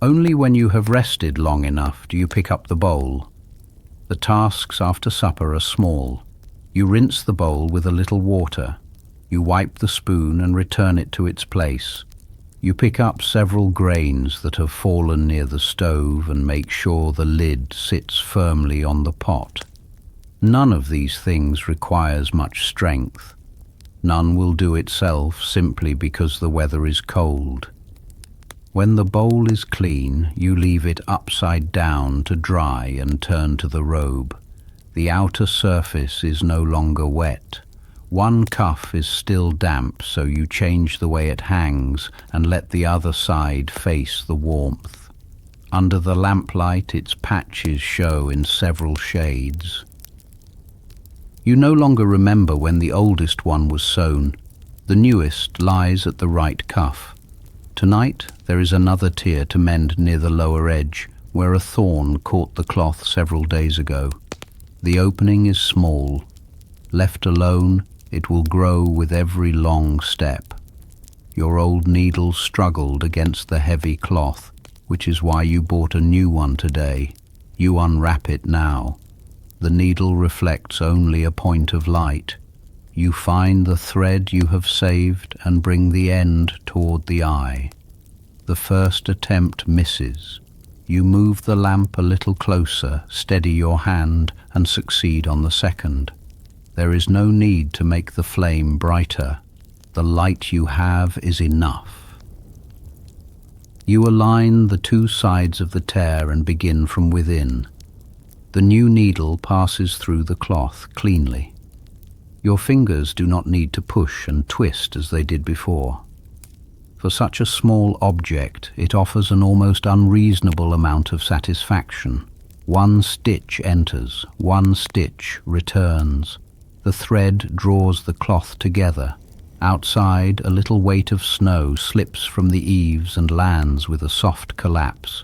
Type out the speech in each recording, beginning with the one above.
Only when you have rested long enough do you pick up the bowl. The tasks after supper are small. You rinse the bowl with a little water. You wipe the spoon and return it to its place. You pick up several grains that have fallen near the stove and make sure the lid sits firmly on the pot. None of these things requires much strength. None will do itself simply because the weather is cold. When the bowl is clean, you leave it upside down to dry and turn to the robe. The outer surface is no longer wet. One cuff is still damp, so you change the way it hangs and let the other side face the warmth. Under the lamplight, its patches show in several shades. You no longer remember when the oldest one was sewn. The newest lies at the right cuff. Tonight, there is another tear to mend near the lower edge, where a thorn caught the cloth several days ago. The opening is small. Left alone, it will grow with every long step. Your old needle struggled against the heavy cloth, which is why you bought a new one today. You unwrap it now. The needle reflects only a point of light. You find the thread you have saved and bring the end toward the eye. The first attempt misses. You move the lamp a little closer, steady your hand, and succeed on the second. There is no need to make the flame brighter. The light you have is enough. You align the two sides of the tear and begin from within. The new needle passes through the cloth cleanly. Your fingers do not need to push and twist as they did before. For such a small object, it offers an almost unreasonable amount of satisfaction. One stitch enters, one stitch returns. The thread draws the cloth together. Outside, a little weight of snow slips from the eaves and lands with a soft collapse.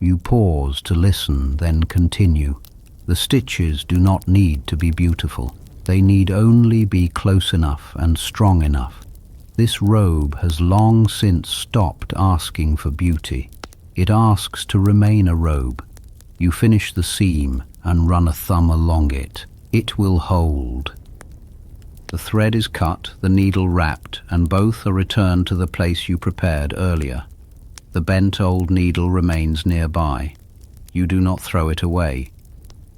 You pause to listen, then continue. The stitches do not need to be beautiful. They need only be close enough and strong enough. This robe has long since stopped asking for beauty. It asks to remain a robe. You finish the seam and run a thumb along it. It will hold. The thread is cut, the needle wrapped, and both are returned to the place you prepared earlier. The bent old needle remains nearby. You do not throw it away.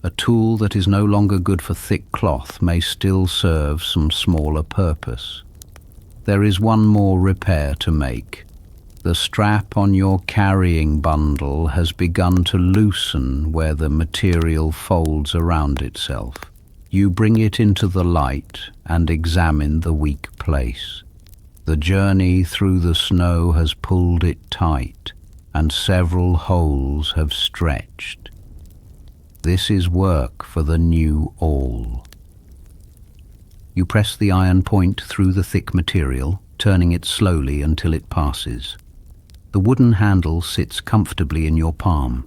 A tool that is no longer good for thick cloth may still serve some smaller purpose. There is one more repair to make. The strap on your carrying bundle has begun to loosen where the material folds around itself. You bring it into the light and examine the weak place. The journey through the snow has pulled it tight, and several holes have stretched. This is work for the new awl. You press the iron point through the thick material, turning it slowly until it passes. The wooden handle sits comfortably in your palm.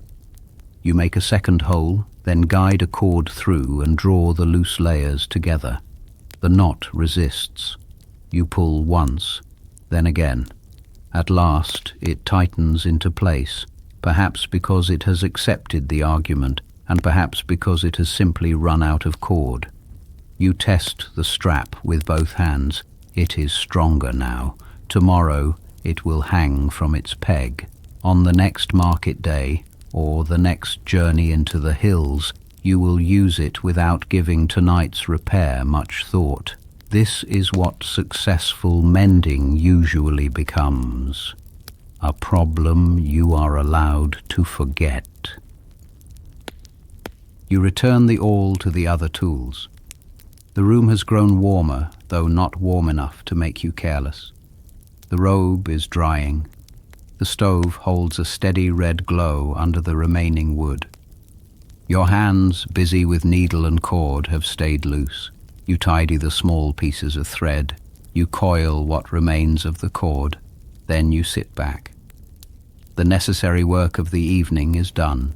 You make a second hole, then guide a cord through and draw the loose layers together. The knot resists. You pull once, then again. At last, it tightens into place, perhaps because it has accepted the argument, and perhaps because it has simply run out of cord. You test the strap with both hands. It is stronger now. Tomorrow, it will hang from its peg. On the next market day, or the next journey into the hills, you will use it without giving tonight's repair much thought. This is what successful mending usually becomes. A problem you are allowed to forget. You return the awl to the other tools. The room has grown warmer, though not warm enough to make you careless. The robe is drying. The stove holds a steady red glow under the remaining wood. Your hands, busy with needle and cord, have stayed loose. You tidy the small pieces of thread. You coil what remains of the cord. Then you sit back. The necessary work of the evening is done.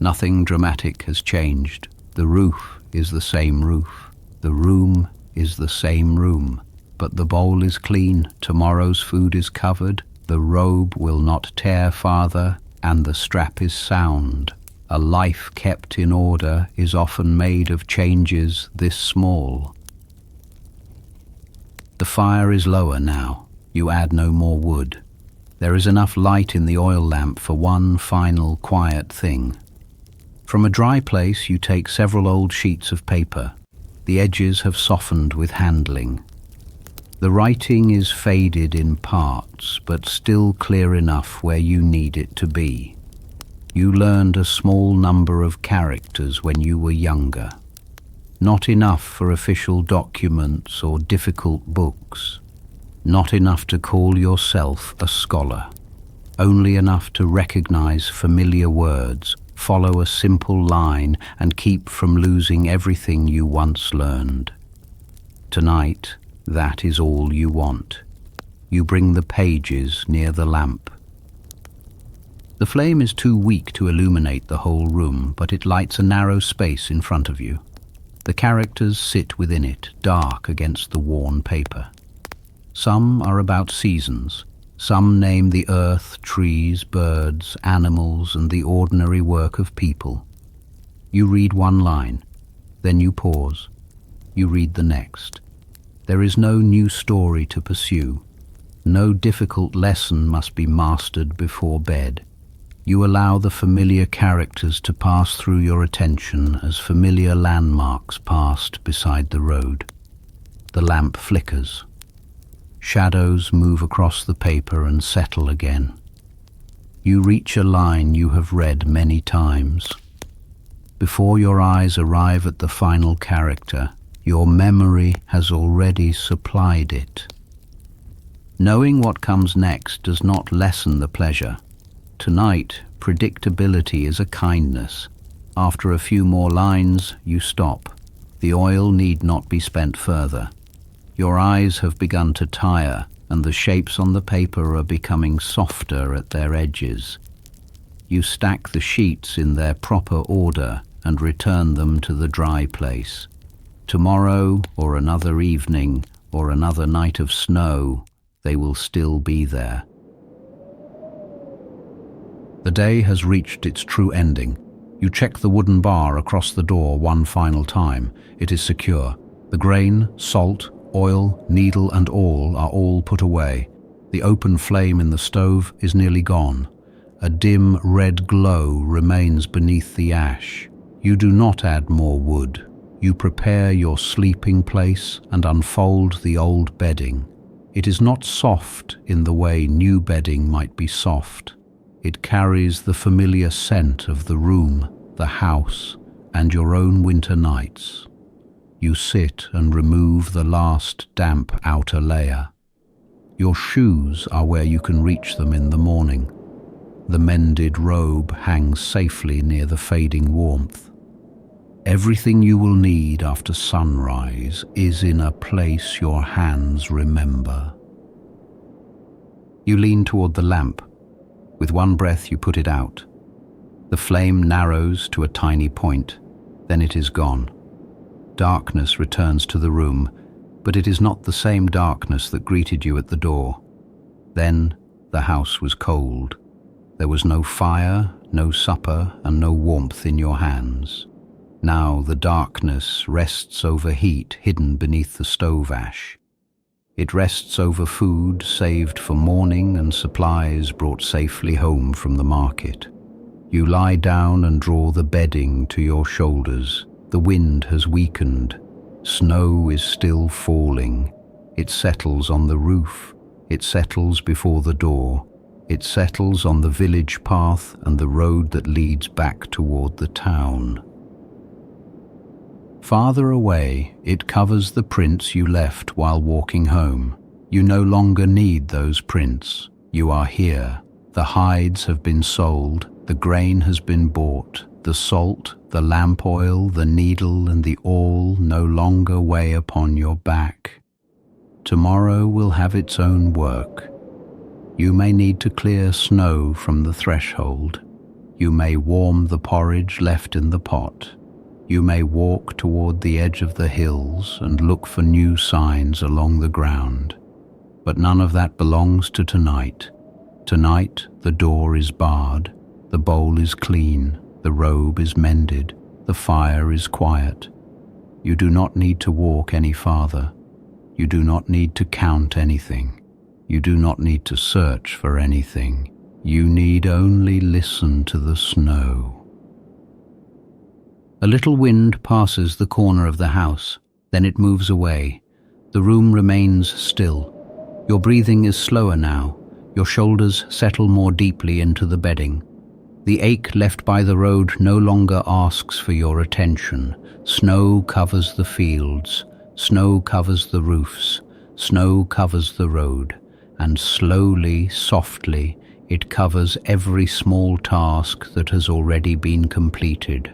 Nothing dramatic has changed. The roof is the same roof. The room is the same room. But the bowl is clean. Tomorrow's food is covered. The robe will not tear farther. and the strap is sound. A life kept in order is often made of changes this small. The fire is lower now. You add no more wood. There is enough light in the oil lamp for one final quiet thing. From a dry place you take several old sheets of paper. The edges have softened with handling. The writing is faded in parts, but still clear enough where you need it to be. You learned a small number of characters when you were younger. Not enough for official documents or difficult books. Not enough to call yourself a scholar. Only enough to recognize familiar words, follow a simple line, and keep from losing everything you once learned. Tonight, that is all you want. You bring the pages near the lamp. The flame is too weak to illuminate the whole room, but it lights a narrow space in front of you. The characters sit within it, dark against the worn paper. Some are about seasons. Some name the earth, trees, birds, animals, and the ordinary work of people. You read one line, then you pause. You read the next. There is no new story to pursue. No difficult lesson must be mastered before bed. You allow the familiar characters to pass through your attention as familiar landmarks passed beside the road. The lamp flickers. Shadows move across the paper and settle again. You reach a line you have read many times. Before your eyes arrive at the final character, your memory has already supplied it. Knowing what comes next does not lessen the pleasure. Tonight, predictability is a kindness. After a few more lines, you stop. The oil need not be spent further. Your eyes have begun to tire, and the shapes on the paper are becoming softer at their edges. You stack the sheets in their proper order and return them to the dry place. Tomorrow, or another evening, or another night of snow, they will still be there. The day has reached its true ending. You check the wooden bar across the door one final time. It is secure. The grain, salt, oil, needle and awl are all put away. The open flame in the stove is nearly gone. A dim red glow remains beneath the ash. You do not add more wood. You prepare your sleeping place and unfold the old bedding. It is not soft in the way new bedding might be soft. It carries the familiar scent of the room, the house, and your own winter nights. You sit and remove the last damp outer layer. Your shoes are where you can reach them in the morning. The mended robe hangs safely near the fading warmth. Everything you will need after sunrise is in a place your hands remember. You lean toward the lamp. With one breath you put it out. The flame narrows to a tiny point, then it is gone. Darkness returns to the room, but it is not the same darkness that greeted you at the door. Then the house was cold. There was no fire, no supper, and no warmth in your hands. Now the darkness rests over heat hidden beneath the stove ash. It rests over food saved for morning and supplies brought safely home from the market. You lie down and draw the bedding to your shoulders. The wind has weakened. Snow is still falling. It settles on the roof. It settles before the door. It settles on the village path and the road that leads back toward the town. Farther away, it covers the prints you left while walking home. You no longer need those prints. You are here. The hides have been sold. The grain has been bought. The salt, the lamp oil, the needle, and the awl no longer weigh upon your back. Tomorrow will have its own work. You may need to clear snow from the threshold. You may warm the porridge left in the pot. You may walk toward the edge of the hills and look for new signs along the ground. But none of that belongs to tonight. Tonight the door is barred. The bowl is clean, the robe is mended, the fire is quiet. You do not need to walk any farther. You do not need to count anything. You do not need to search for anything. You need only listen to the snow. A little wind passes the corner of the house, then it moves away. The room remains still. Your breathing is slower now. Your shoulders settle more deeply into the bedding. The ache left by the road no longer asks for your attention. Snow covers the fields, snow covers the roofs, snow covers the road, and slowly, softly, it covers every small task that has already been completed.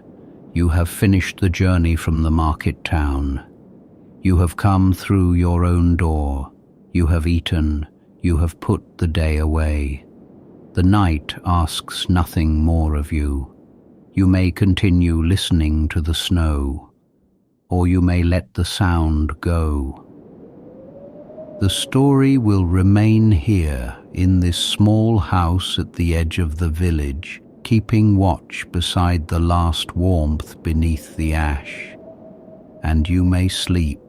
You have finished the journey from the market town. You have come through your own door. You have eaten. You have put the day away. The night asks nothing more of you. You may continue listening to the snow, or you may let the sound go. The story will remain here in this small house at the edge of the village, keeping watch beside the last warmth beneath the ash. And you may sleep